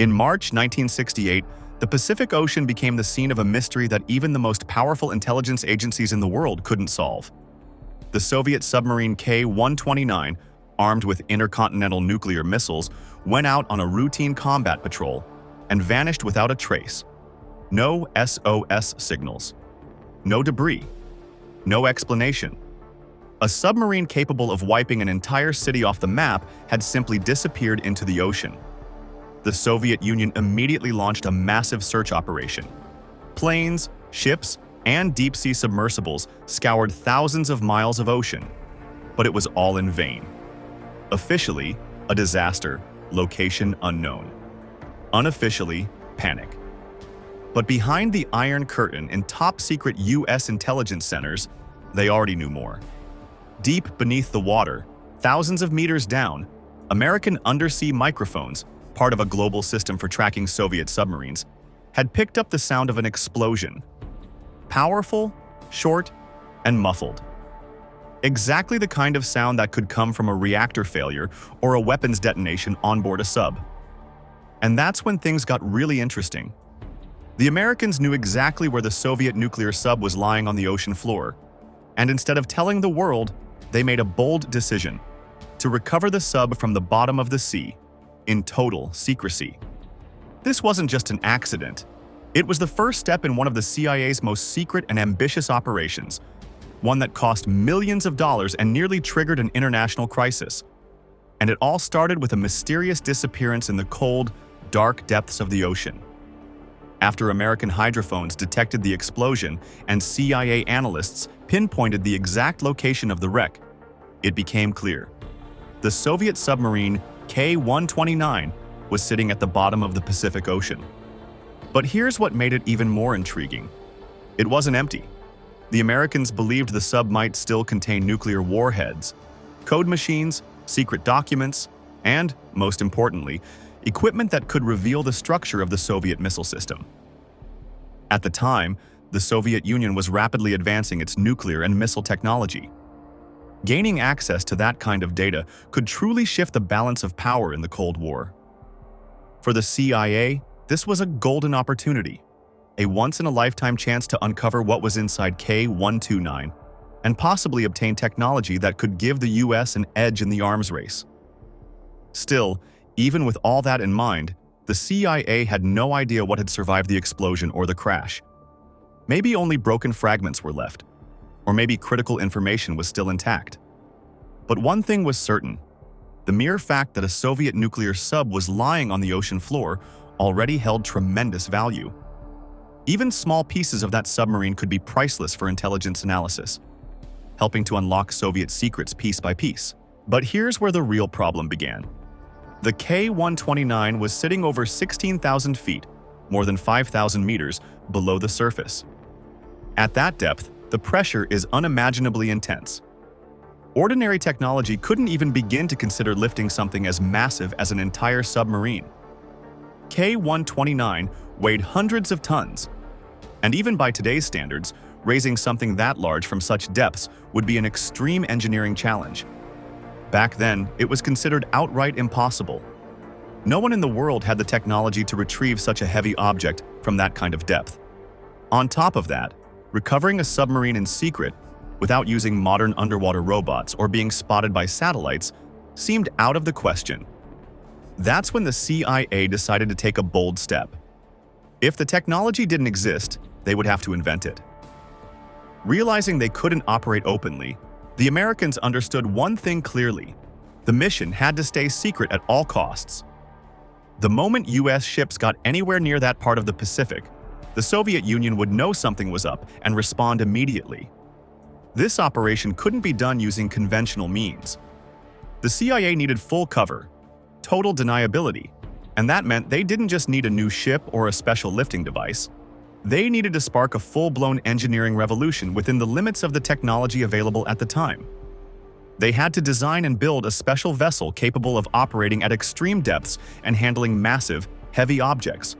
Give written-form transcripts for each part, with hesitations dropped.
In March 1968, the Pacific Ocean became the scene of a mystery that even the most powerful intelligence agencies in the world couldn't solve. The Soviet submarine K-129, armed with intercontinental nuclear missiles, went out on a routine combat patrol and vanished without a trace. No SOS signals. No debris. No explanation. A submarine capable of wiping an entire city off the map had simply disappeared into the ocean. The Soviet Union immediately launched a massive search operation. Planes, ships, and deep-sea submersibles scoured thousands of miles of ocean, but it was all in vain. Officially, a disaster, location unknown. Unofficially, panic. But behind the Iron Curtain in top-secret U.S. intelligence centers, they already knew more. Deep beneath the water, thousands of meters down, American undersea microphones, part of a global system for tracking Soviet submarines, had picked up the sound of an explosion. Powerful, short, and muffled. Exactly the kind of sound that could come from a reactor failure or a weapons detonation on board a sub. And that's when things got really interesting. The Americans knew exactly where the Soviet nuclear sub was lying on the ocean floor, and instead of telling the world, they made a bold decision to recover the sub from the bottom of the sea in total secrecy. This wasn't just an accident. It was the first step in one of the CIA's most secret and ambitious operations, one that cost millions of dollars and nearly triggered an international crisis. And it all started with a mysterious disappearance in the cold, dark depths of the ocean. After American hydrophones detected the explosion and CIA analysts pinpointed the exact location of the wreck, it became clear. The Soviet submarine K-129 was sitting at the bottom of the Pacific Ocean. But here's what made it even more intriguing. It wasn't empty. The Americans believed the sub might still contain nuclear warheads, code machines, secret documents, and, most importantly, equipment that could reveal the structure of the Soviet missile system. At the time, the Soviet Union was rapidly advancing its nuclear and missile technology. Gaining access to that kind of data could truly shift the balance of power in the Cold War. For the CIA, this was a golden opportunity, a once-in-a-lifetime chance to uncover what was inside K-129 and possibly obtain technology that could give the US an edge in the arms race. Still, even with all that in mind, the CIA had no idea what had survived the explosion or the crash. Maybe only broken fragments were left, or maybe critical information was still intact. But one thing was certain: the mere fact that a Soviet nuclear sub was lying on the ocean floor already held tremendous value. Even small pieces of that submarine could be priceless for intelligence analysis, helping to unlock Soviet secrets piece by piece. But here's where the real problem began. The K-129 was sitting over 16,000 feet, more than 5,000 meters, below the surface. At that depth, the pressure is unimaginably intense. Ordinary technology couldn't even begin to consider lifting something as massive as an entire submarine. K-129 weighed hundreds of tons, and even by today's standards, raising something that large from such depths would be an extreme engineering challenge. Back then, it was considered outright impossible. No one in the world had the technology to retrieve such a heavy object from that kind of depth. On top of that, recovering a submarine in secret, without using modern underwater robots or being spotted by satellites, seemed out of the question. That's when the CIA decided to take a bold step. If the technology didn't exist, they would have to invent it. Realizing they couldn't operate openly, the Americans understood one thing clearly: the mission had to stay secret at all costs. The moment US ships got anywhere near that part of the Pacific, the Soviet Union would know something was up and respond immediately. This operation couldn't be done using conventional means. The CIA needed full cover, total deniability, and that meant they didn't just need a new ship or a special lifting device. They needed to spark a full-blown engineering revolution within the limits of the technology available at the time. They had to design and build a special vessel capable of operating at extreme depths and handling massive, heavy objects.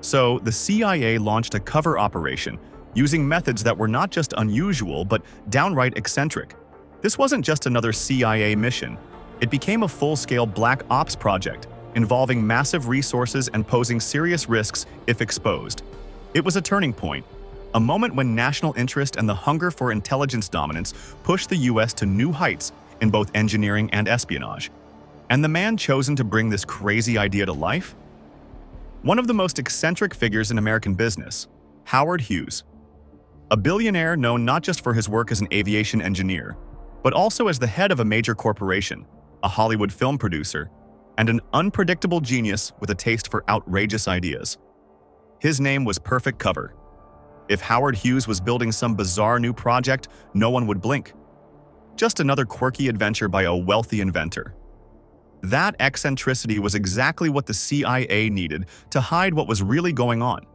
So, the CIA launched a cover operation, using methods that were not just unusual but downright eccentric. This wasn't just another CIA mission. It became a full-scale black ops project, involving massive resources and posing serious risks if exposed. It was a turning point, a moment when national interest and the hunger for intelligence dominance pushed the US to new heights in both engineering and espionage. And the man chosen to bring this crazy idea to life? One of the most eccentric figures in American business, Howard Hughes. A billionaire known not just for his work as an aviation engineer, but also as the head of a major corporation, a Hollywood film producer, and an unpredictable genius with a taste for outrageous ideas. His name was perfect cover. If Howard Hughes was building some bizarre new project, no one would blink. Just another quirky adventure by a wealthy inventor. That eccentricity was exactly what the CIA needed to hide what was really going on.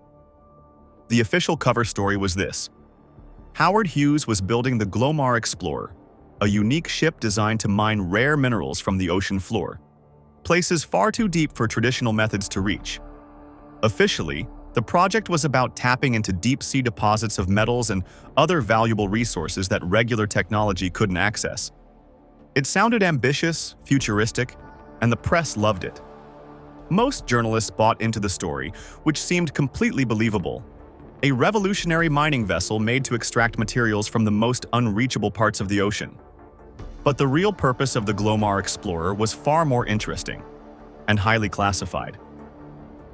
The official cover story was this. Howard Hughes was building the Glomar Explorer, a unique ship designed to mine rare minerals from the ocean floor, places far too deep for traditional methods to reach. Officially, the project was about tapping into deep-sea deposits of metals and other valuable resources that regular technology couldn't access. It sounded ambitious, futuristic, and the press loved it. Most journalists bought into the story, which seemed completely believable. A revolutionary mining vessel made to extract materials from the most unreachable parts of the ocean. But the real purpose of the Glomar Explorer was far more interesting and highly classified.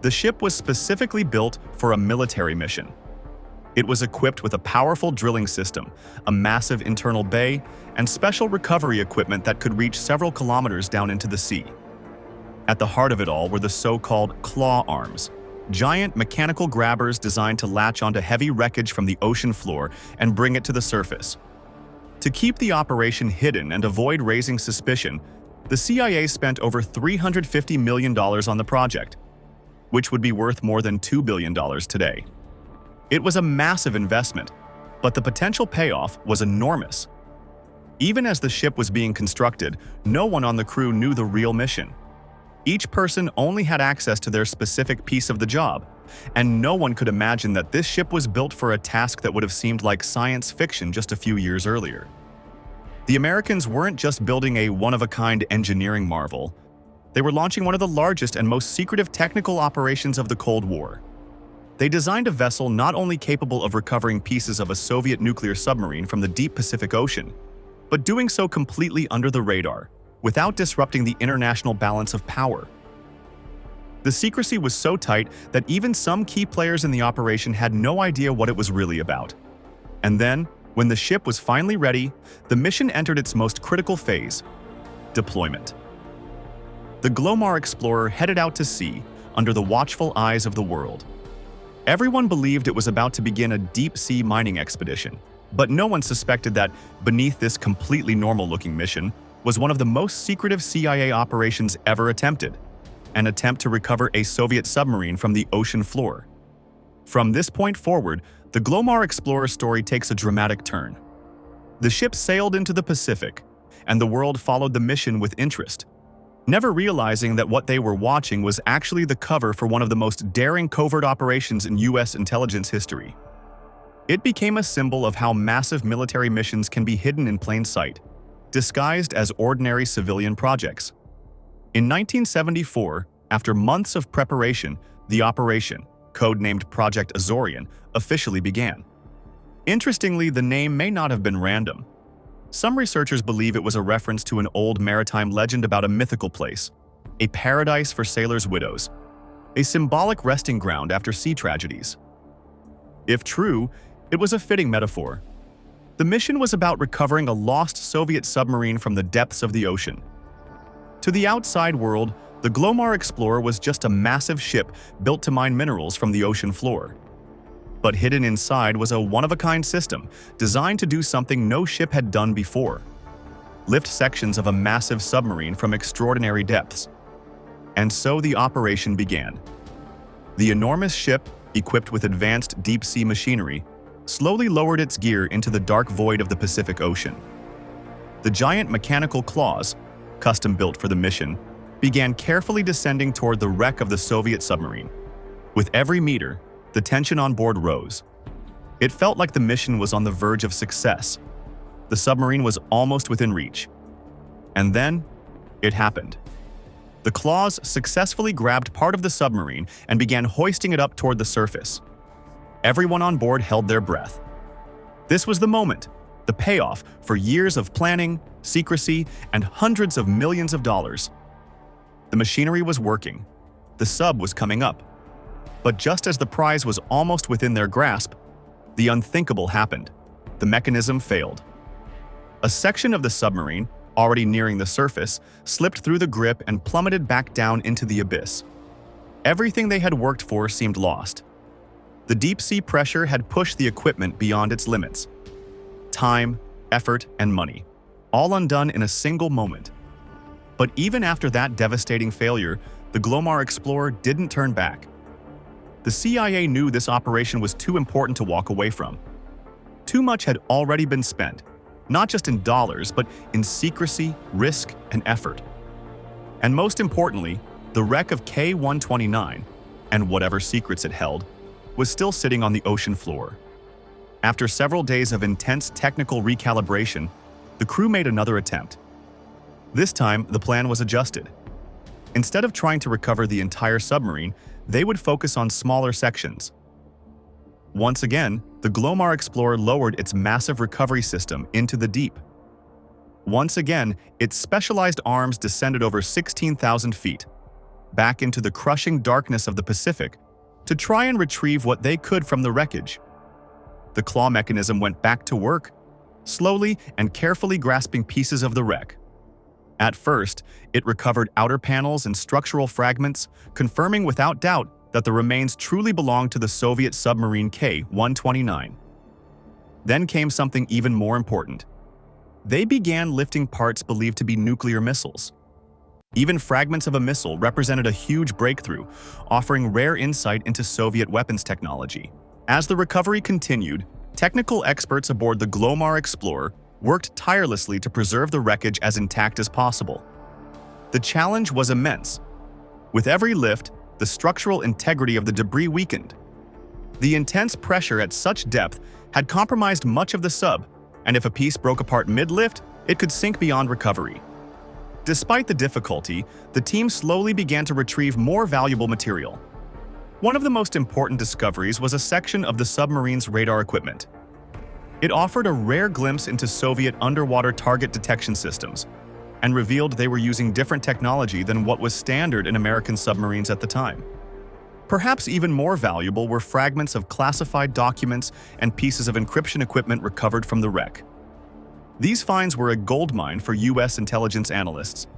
The ship was specifically built for a military mission. It was equipped with a powerful drilling system, a massive internal bay, and special recovery equipment that could reach several kilometers down into the sea. At the heart of it all were the so-called claw arms, giant mechanical grabbers designed to latch onto heavy wreckage from the ocean floor and bring it to the surface. To keep the operation hidden and avoid raising suspicion, the CIA spent over $350 million on the project, which would be worth more than $2 billion today. It was a massive investment, but the potential payoff was enormous. Even as the ship was being constructed, no one on the crew knew the real mission. Each person only had access to their specific piece of the job, and no one could imagine that this ship was built for a task that would have seemed like science fiction just a few years earlier. The Americans weren't just building a one-of-a-kind engineering marvel. They were launching one of the largest and most secretive technical operations of the Cold War. They designed a vessel not only capable of recovering pieces of a Soviet nuclear submarine from the deep Pacific Ocean, but doing so completely under the radar, without disrupting the international balance of power. The secrecy was so tight that even some key players in the operation had no idea what it was really about. And then, when the ship was finally ready, the mission entered its most critical phase: deployment. The Glomar Explorer headed out to sea under the watchful eyes of the world. Everyone believed it was about to begin a deep-sea mining expedition, but no one suspected that beneath this completely normal-looking mission was one of the most secretive CIA operations ever attempted, an attempt to recover a Soviet submarine from the ocean floor. From this point forward, the Glomar Explorer story takes a dramatic turn. The ship sailed into the Pacific, and the world followed the mission with interest, never realizing that what they were watching was actually the cover for one of the most daring covert operations in US intelligence history. It became a symbol of how massive military missions can be hidden in plain sight, disguised as ordinary civilian projects. In 1974, after months of preparation, the operation, codenamed Project Azorian, officially began. Interestingly, the name may not have been random. Some researchers believe it was a reference to an old maritime legend about a mythical place, a paradise for sailors' widows, a symbolic resting ground after sea tragedies. If true, it was a fitting metaphor. The mission was about recovering a lost Soviet submarine from the depths of the ocean. To the outside world, the Glomar Explorer was just a massive ship built to mine minerals from the ocean floor. But hidden inside was a one-of-a-kind system designed to do something no ship had done before: lift sections of a massive submarine from extraordinary depths. And so the operation began. The enormous ship, equipped with advanced deep-sea machinery, slowly lowered its gear into the dark void of the Pacific Ocean. The giant mechanical claws, custom-built for the mission, began carefully descending toward the wreck of the Soviet submarine. With every meter, the tension on board rose. It felt like the mission was on the verge of success. The submarine was almost within reach. And then, it happened. The claws successfully grabbed part of the submarine and began hoisting it up toward the surface. Everyone on board held their breath. This was the moment, the payoff for years of planning, secrecy, and hundreds of millions of dollars. The machinery was working. The sub was coming up. But just as the prize was almost within their grasp, the unthinkable happened. The mechanism failed. A section of the submarine, already nearing the surface, slipped through the grip and plummeted back down into the abyss. Everything they had worked for seemed lost. The deep-sea pressure had pushed the equipment beyond its limits. Time, effort, and money, all undone in a single moment. But even after that devastating failure, the Glomar Explorer didn't turn back. The CIA knew this operation was too important to walk away from. Too much had already been spent, not just in dollars, but in secrecy, risk, and effort. And most importantly, the wreck of K-129, and whatever secrets it held, was still sitting on the ocean floor. After several days of intense technical recalibration, the crew made another attempt. This time, the plan was adjusted. Instead of trying to recover the entire submarine, they would focus on smaller sections. Once again, the Glomar Explorer lowered its massive recovery system into the deep. Once again, its specialized arms descended over 16,000 feet, back into the crushing darkness of the Pacific, to try and retrieve what they could from the wreckage. The claw mechanism went back to work, slowly and carefully grasping pieces of the wreck. At first, it recovered outer panels and structural fragments, confirming without doubt that the remains truly belonged to the Soviet submarine K-129. Then came something even more important. They began lifting parts believed to be nuclear missiles. Even fragments of a missile represented a huge breakthrough, offering rare insight into Soviet weapons technology. As the recovery continued, technical experts aboard the Glomar Explorer worked tirelessly to preserve the wreckage as intact as possible. The challenge was immense. With every lift, the structural integrity of the debris weakened. The intense pressure at such depth had compromised much of the sub, and if a piece broke apart mid-lift, it could sink beyond recovery. Despite the difficulty, the team slowly began to retrieve more valuable material. One of the most important discoveries was a section of the submarine's radar equipment. It offered a rare glimpse into Soviet underwater target detection systems and revealed they were using different technology than what was standard in American submarines at the time. Perhaps even more valuable were fragments of classified documents and pieces of encryption equipment recovered from the wreck. These finds were a goldmine for U.S. intelligence analysts.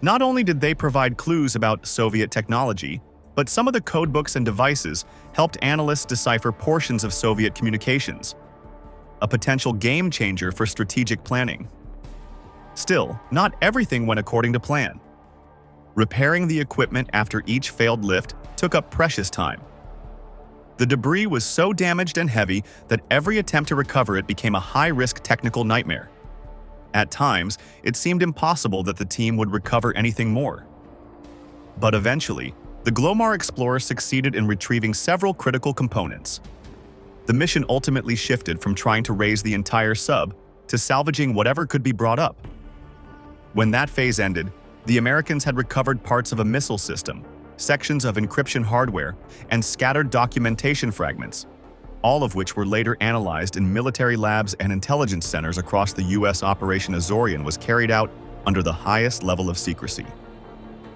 Not only did they provide clues about Soviet technology, but some of the codebooks and devices helped analysts decipher portions of Soviet communications, a potential game changer for strategic planning. Still, not everything went according to plan. Repairing the equipment after each failed lift took up precious time. The debris was so damaged and heavy that every attempt to recover it became a high-risk technical nightmare. At times, it seemed impossible that the team would recover anything more. But eventually, the Glomar Explorer succeeded in retrieving several critical components. The mission ultimately shifted from trying to raise the entire sub to salvaging whatever could be brought up. When that phase ended, the Americans had recovered parts of a missile system, sections of encryption hardware, and scattered documentation fragments, all of which were later analyzed in military labs and intelligence centers across the U.S. Operation Azorian was carried out under the highest level of secrecy.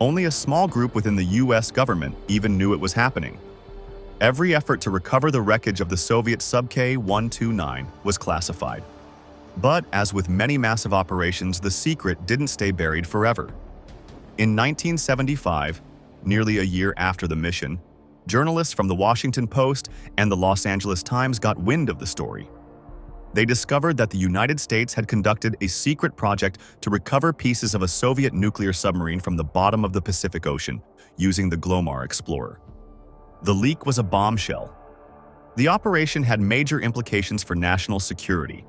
Only a small group within the U.S. government even knew it was happening. Every effort to recover the wreckage of the Soviet sub K-129 was classified. But as with many massive operations, the secret didn't stay buried forever. In 1975, nearly a year after the mission, journalists from the Washington Post and the Los Angeles Times got wind of the story. They discovered that the United States had conducted a secret project to recover pieces of a Soviet nuclear submarine from the bottom of the Pacific Ocean using the Glomar Explorer. The leak was a bombshell. The operation had major implications for national security,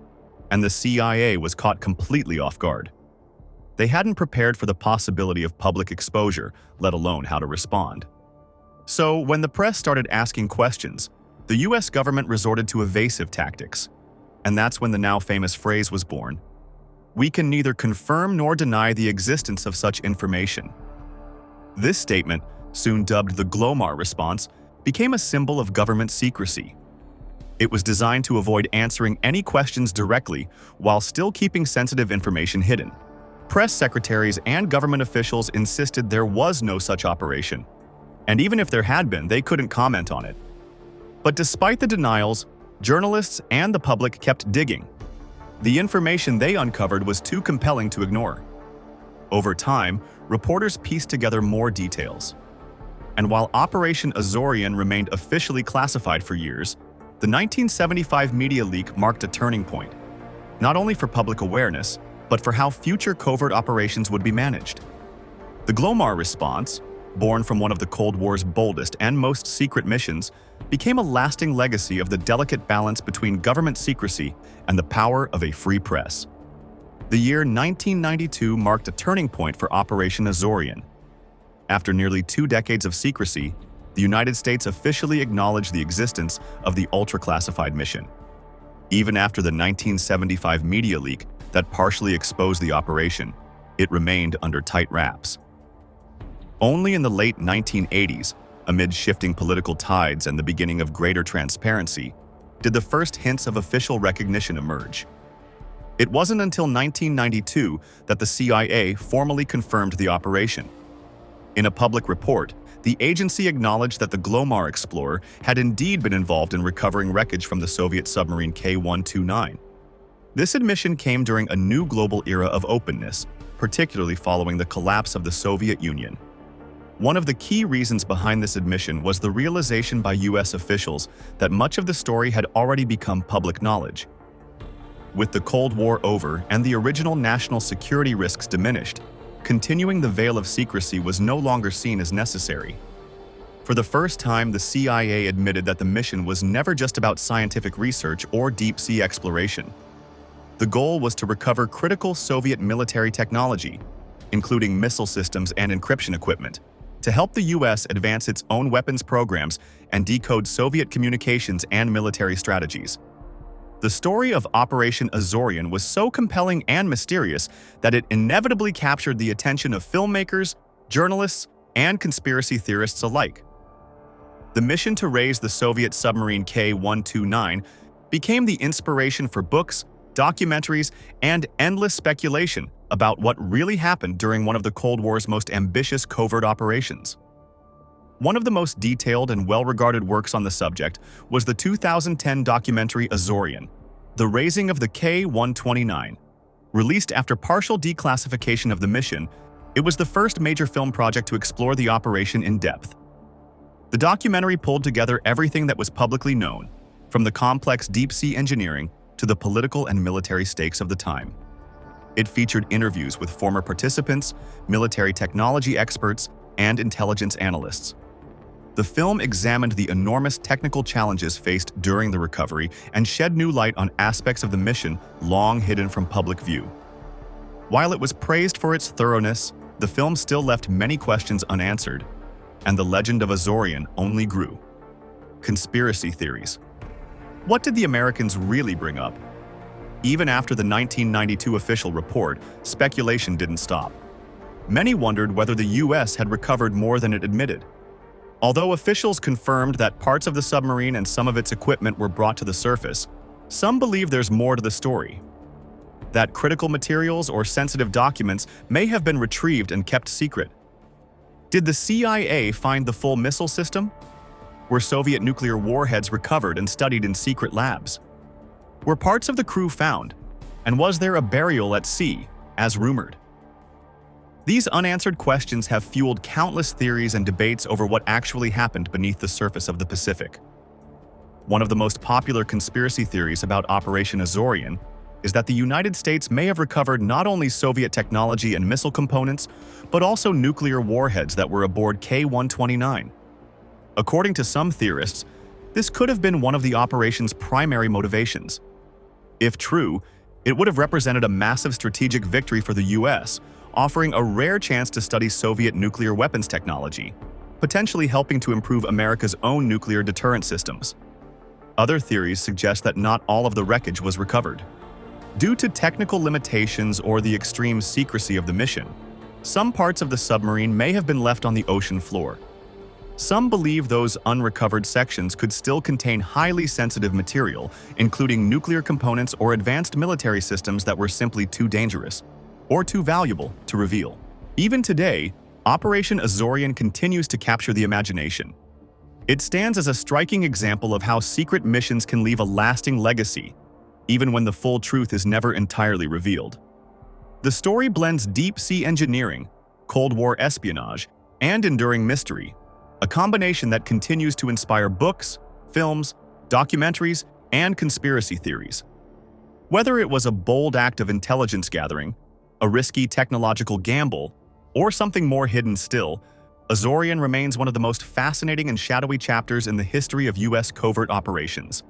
and the CIA was caught completely off guard. They hadn't prepared for the possibility of public exposure, let alone how to respond. So, when the press started asking questions, the US government resorted to evasive tactics. And that's when the now famous phrase was born: "We can neither confirm nor deny the existence of such information." This statement, soon dubbed the Glomar response, became a symbol of government secrecy. It was designed to avoid answering any questions directly while still keeping sensitive information hidden. Press secretaries and government officials insisted there was no such operation, and even if there had been, they couldn't comment on it. But despite the denials, journalists and the public kept digging. The information they uncovered was too compelling to ignore. Over time, reporters pieced together more details. And while Operation Azorian remained officially classified for years, the 1975 media leak marked a turning point, not only for public awareness, but for how future covert operations would be managed. The Glomar response, born from one of the Cold War's boldest and most secret missions, became a lasting legacy of the delicate balance between government secrecy and the power of a free press. The year 1992 marked a turning point for Operation Azorian. After nearly 2 decades of secrecy, the United States officially acknowledged the existence of the ultra-classified mission. Even after the 1975 media leak that partially exposed the operation, it remained under tight wraps. Only in the late 1980s, amid shifting political tides and the beginning of greater transparency, did the first hints of official recognition emerge. It wasn't until 1992 that the CIA formally confirmed the operation. In a public report, the agency acknowledged that the Glomar explorer had indeed been involved in recovering wreckage from the Soviet submarine K-129. This admission came during a new global era of openness, particularly following the collapse of the Soviet Union. One of the key reasons behind this admission was the realization by U.S. officials that much of the story had already become public knowledge. With the Cold War over and the original national security risks diminished, continuing the veil of secrecy was no longer seen as necessary. For the first time, the CIA admitted that the mission was never just about scientific research or deep-sea exploration. The goal was to recover critical Soviet military technology, including missile systems and encryption equipment, to help the U.S. advance its own weapons programs and decode Soviet communications and military strategies. The story of Operation Azorian was so compelling and mysterious that it inevitably captured the attention of filmmakers, journalists, and conspiracy theorists alike. The mission to raise the Soviet submarine K-129 became the inspiration for books, documentaries, and endless speculation about what really happened during one of the Cold War's most ambitious covert operations. One of the most detailed and well-regarded works on the subject was the 2010 documentary Azorian, The Raising of the K-129. Released after partial declassification of the mission, it was the first major film project to explore the operation in depth. The documentary pulled together everything that was publicly known, from the complex deep-sea engineering to the political and military stakes of the time. It featured interviews with former participants, military technology experts, and intelligence analysts. The film examined the enormous technical challenges faced during the recovery and shed new light on aspects of the mission long hidden from public view. While it was praised for its thoroughness, the film still left many questions unanswered, and the legend of Azorian only grew. Conspiracy theories. What did the Americans really bring up? Even after the 1992 official report, speculation didn't stop. Many wondered whether the U.S. had recovered more than it admitted. Although officials confirmed that parts of the submarine and some of its equipment were brought to the surface, some believe there's more to the story. That critical materials or sensitive documents may have been retrieved and kept secret. Did the CIA find the full missile system? Were Soviet nuclear warheads recovered and studied in secret labs? Were parts of the crew found? And was there a burial at sea, as rumored? These unanswered questions have fueled countless theories and debates over what actually happened beneath the surface of the Pacific. One of the most popular conspiracy theories about Operation Azorian is that the United States may have recovered not only Soviet technology and missile components, but also nuclear warheads that were aboard K-129. According to some theorists, this could have been one of the operation's primary motivations. If true, it would have represented a massive strategic victory for the U.S., offering a rare chance to study Soviet nuclear weapons technology, potentially helping to improve America's own nuclear deterrent systems. Other theories suggest that not all of the wreckage was recovered. Due to technical limitations or the extreme secrecy of the mission, Some parts of the submarine may have been left on the ocean floor. Some believe those unrecovered sections could still contain highly sensitive material, including nuclear components or advanced military systems that were simply too dangerous or too valuable to reveal. Even today, Operation Azorian continues to capture the imagination. It stands as a striking example of how secret missions can leave a lasting legacy, even when the full truth is never entirely revealed. The story blends deep-sea engineering, Cold War espionage, and enduring mystery, a combination that continues to inspire books, films, documentaries, and conspiracy theories. Whether it was a bold act of intelligence gathering, a risky technological gamble, or something more hidden still, Azorian remains one of the most fascinating and shadowy chapters in the history of U.S. covert operations.